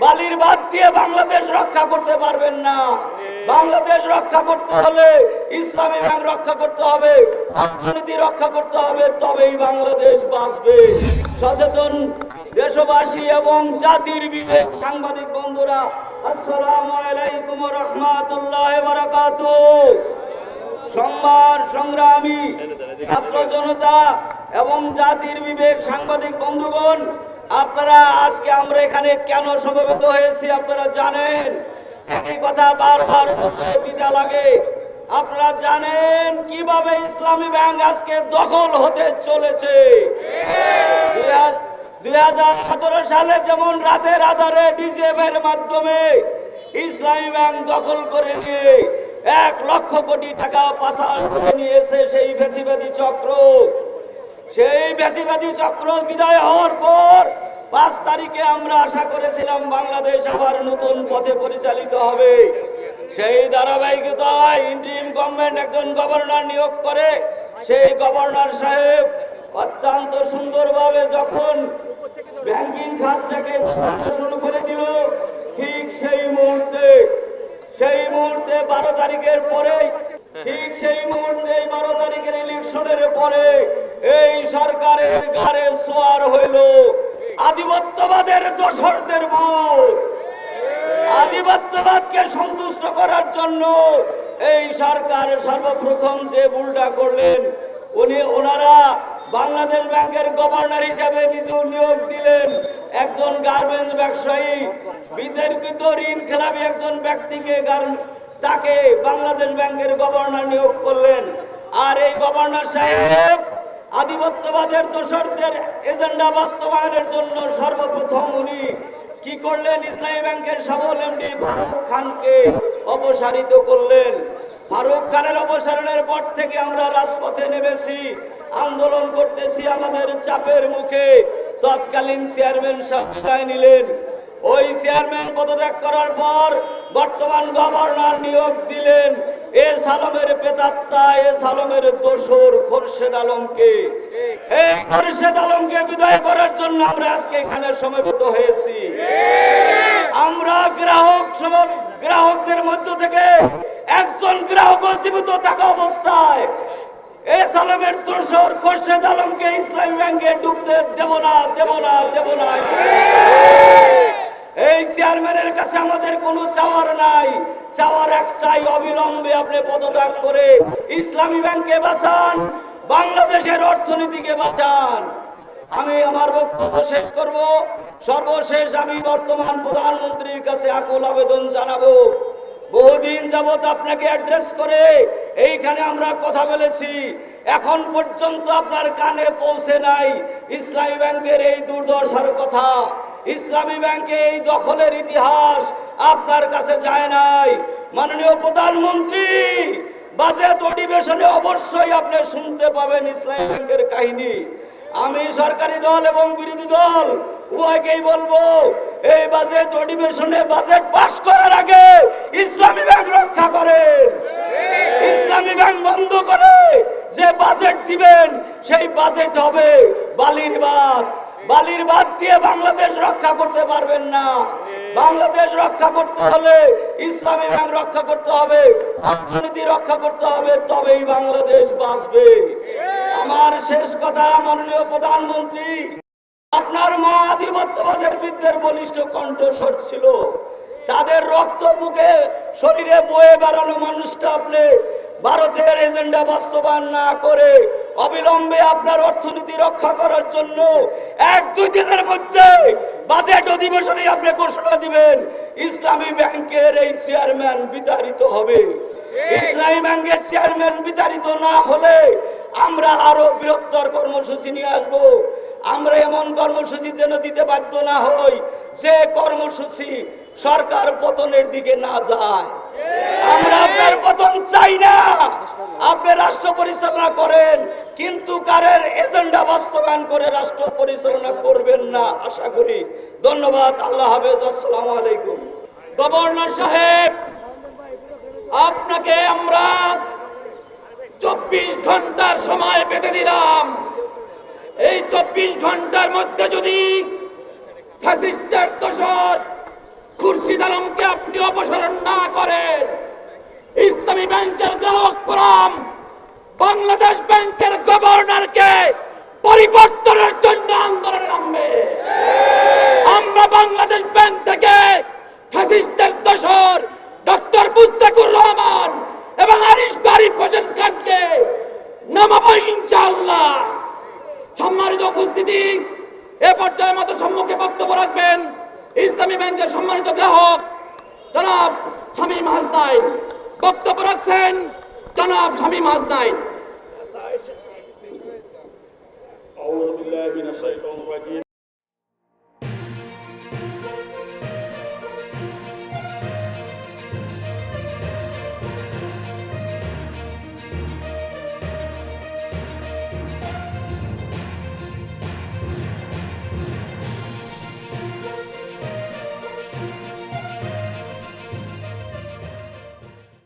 বালির বাঁধ দিয়ে বাংলাদেশ রক্ষা করতে পারবেন না। বাংলাদেশ রক্ষা করতে হলে ইসলামী ব্যাংক রক্ষা করতে হবে, অর্থনীতি রক্ষা করতে হবে, তবেই বাংলাদেশ বাঁচবে। সচেতন দেশবাসী এবং জাতির বিবেক সাংবাদিক বন্ধুরা, আসসালামু আলাইকুম ওয়া রাহমাতুল্লাহি ওয়া বারাকাতুহু। সংগ্রামী ছাত্র জনতা এবং জাতির বিবেক সাংবাদিক বন্ধুগণ, আপনারা আজকে আমরা এখানে কেন সমবেত হয়েছি আপনারা জানেন। এই কথা বারবার দিতে লাগে। আপনারা জানেন কিভাবে ইসলামী ব্যাংক আজকে দখল হতে চলেছে। 2017 সালে যেমন রাতের আধারে ডিজিএফ এর মাধ্যমে ইসলামী ব্যাংক দখল করে নিয়ে 1 লক্ষ কোটি টাকা পাচার করে নিয়েছে সেই ফ্যাসিবাদী চক্র বিদায় হওয়ার পর 5 তারিখে আমরা আশা করেছিলাম বাংলাদেশ আবার নতুন পথে পরিচালিত হবে। সেই ধারাবাহিকতায় ইন্টারিম গভর্নমেন্ট একজন গভর্নর নিয়োগ করে। সেই গভর্নর সাহেব অত্যন্ত সুন্দরভাবে যখন ব্যাংকিং খাতটাকে শুরু করে দিল, ঠিক সেই মুহূর্তে 12 তারিখের পরে, ঠিক সেই মুহূর্তে 12 তারিখের ইলেকশনের পরে এই সরকারের ঘাড়ে সোয়ার হইল আধিপত্যবাদের দোসরদের ভূত। আধিপত্যবাদকে সন্তুষ্ট করার জন্য এই সরকার সর্বপ্রথম যে ভুলটা করলেন, ওনারা বাংলাদেশ ব্যাংকের গভর্নর হিসাবে নিয়োগ দিলেন একজন গার্মেন্টস ব্যবসায়ী, বিতর্কিত ঋণ খেলাপি একজন ব্যক্তিকে, তাকে বাংলাদেশ ব্যাংকের গভর্নর নিয়োগ করলেন। আর এই গভর্নর সাহেব আধিপত্যবাদের দোসরদের এজেন্ডা বাস্তবায়নের জন্য সর্বপ্রথম উনি কি করলেন, ইসলামী ব্যাংকের সফল এমডি ফারুক খানকে অপসারিত করলেন। ফারুক খানের অপসারণের পর থেকে আমরা রাজপথে নেমেছি, আন্দোলন করতেছি। আমাদের চাপের মুখে তৎকালীন চেয়ারম্যান সাহেব বিদায় নিলেন। ওই চেয়ারম্যান পদত্যাগ করার পর বর্তমান গভর্নর নিয়োগ দিলেন সালমের প্রেতাত্মা, সালমের দোসর খোরশেদ আলমকে। এই খোরশেদ আলমকে বিদায় করার জন্য আমরা আজকে এখানে সমবেত হয়েছি। আমরা গ্রাহকদের মধ্য থেকে একজন গ্রাহক জীবিত থাকা অবস্থায় সালমের দোসর খোরশেদ আলমকে ইসলামী ব্যাংকে ঢুকতে দেব না। এই চেয়ারম্যানের কাছে আমাদের কোনো চাওয়ার নাই, চাওয়ার একটাই, অবিলম্বে আপনি পদত্যাগ করে ইসলামী ব্যাংকে বাঁচান, বাংলাদেশের অর্থনীতিকে বাঁচান। আমি আমার বক্তব্য শেষ করব। সর্বশেষ আমি বর্তমান প্রধানমন্ত্রীর কাছে আকুল আবেদন জানাবো। বহুদিন যাবত আপনাকে অ্যাড্রেস করে এইখানে আমরা কথা বলেছি, এখন পর্যন্ত আপনার কানে পৌঁছে নাই ইসলামী ব্যাংকের এই দুর্দশার কথা, ইসলামী ব্যাংকে এই দখলের ইতিহাস আপনার কাছে যায় নাই। মাননীয় প্রধানমন্ত্রী, বাজেট অধিবেশনে অবশ্যই আপনি শুনতে পাবেন ইসলামী ব্যাংকের কাহিনী। আমি সরকারি দল এবং বিরোধী দল উভয়কেই বলবো, এই বাজেট অধিবেশনে বাজেট পাস করার আগে ইসলামী ব্যাংক রক্ষা করেন। ইসলামী ব্যাংক বন্ধ করে যে বাজেট দিবেন সেই বাজেট হবে বালির বাঁধ দিয়ে বাংলাদেশ রক্ষা করতে পারবেন না। বাংলাদেশ রক্ষা করতে হলে ইসলামী ব্যাংক রক্ষা করতে হবে, অর্থনীতি রক্ষা করতে হবে, তবেই বাংলাদেশ বাঁচবে। আমার শেষ কথা, মাননীয় প্রধানমন্ত্রী, আপনার মা আধিপত্যবাদের বিরুদ্ধে বলিষ্ঠ কণ্ঠস্বর ছিল। তাদের রক্ত বুকে শরীরে বয়ে বেড়ানো মানুষটা আপনি ভারতের এজেন্ডা বাস্তবায়ন না করে অবিলম্বে আপনার অর্থনীতি রক্ষা করার জন্য 1-2 দিনের মধ্যে বাজেট অধিবেশনে আপনি ঘোষণা দিবেন ইসলামী ব্যাংকের এই চেয়ারম্যান বিতাড়িত হবে। ইসলামী ব্যাংকের চেয়ারম্যান বিতাড়িত না হলে আমরা আরো বৃহত্তর কর্মসূচি নিয়ে আসব। আমরা এমন কর্মসূচি যেন দিতে বাধ্য না হই যে কর্মসূচি সরকার পতনের দিকে না যায়। আমরা আপনার পতন চাই না, আপনি রাষ্ট্র পরিচালনা করেন, কিন্তু কারের এজেন্ডা বাস্তবায়ন করে রাষ্ট্র পরিচালনা করবেন না আশা করি। ধন্যবাদ। আল্লাহ হাফেজ। আসসালামু আলাইকুম। গভর্নর সাহেব, আপনাকে আমরা 24 ঘন্টার সময় বেঁধে দিলাম। এই 24 ঘন্টার মধ্যে যদি ফ্যাসিস্টের দোসর খুরশিদ আলমকে আপনি অপসারণ না করেন, ইসলামী ব্যাংকের গ্রাহক ফোরাম বাংলাদেশ ব্যাংকের গভর্নরকে পরিবর্তনের জন্য আন্দোলনে নামবে। আমরা বাংলাদেশ ব্যাংক থেকে ফ্যাসিস্টের দোসর ডক্টর মুস্তাকুর রহমান এবং আরিফ হোসেন খানকে নামাবো ইনশাআল্লাহ। সম্মানিত উপস্থিতি, এ পর্যায়ে আমাদের সম্মুখে বক্তব্য রাখবেন ইসলামী ব্যাংকের সম্মানিত গ্রাহক জনাব শামীম হাসনাইন। বক্তব্য রাখছেন জনাব শামীম হাসনাইন।